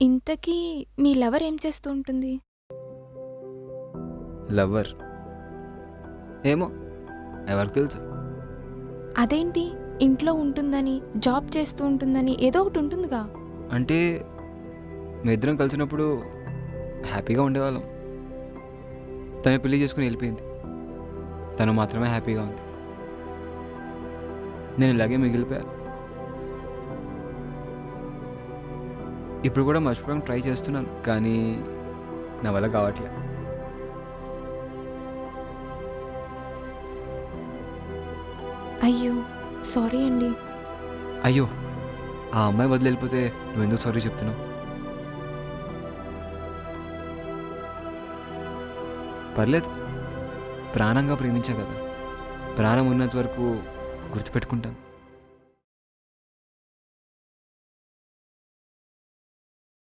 ఇంతకీ మీ లవర్ ఏం చేస్తూ ఉంటుంది? లవర్ ఏమో ఎవరికి తెలుసు. అదేంటి ఇంట్లో ఉంటుందని, జాబ్ చేస్తూ ఉంటుందని ఏదో ఒకటి ఉంటుందిగా? అంటే మీ ఇద్దరం కలిసినప్పుడు హ్యాపీగా ఉండేవాళ్ళం. తను పెళ్లి చేసుకుని వెళ్ళిపోయింది. తను మాత్రమే హ్యాపీగా ఉంది. నేను ఇలాగే మిగిలిపోయా. ఇప్పుడు కూడా మర్చిపోవడానికి ట్రై చేస్తున్నాను, కానీ నా వల్ల కావట్లే. అయ్యో! సారీ అండి. అయ్యో, ఆ అమ్మాయి వదిలి వెళ్ళిపోతే నువ్వు ఎందుకు సారీ చెప్తున్నావు? పర్లేదు, ప్రాణంగా ప్రేమించా కదా. ప్రాణం ఉన్నంత వరకు గుర్తుపెట్టుకుంటాను.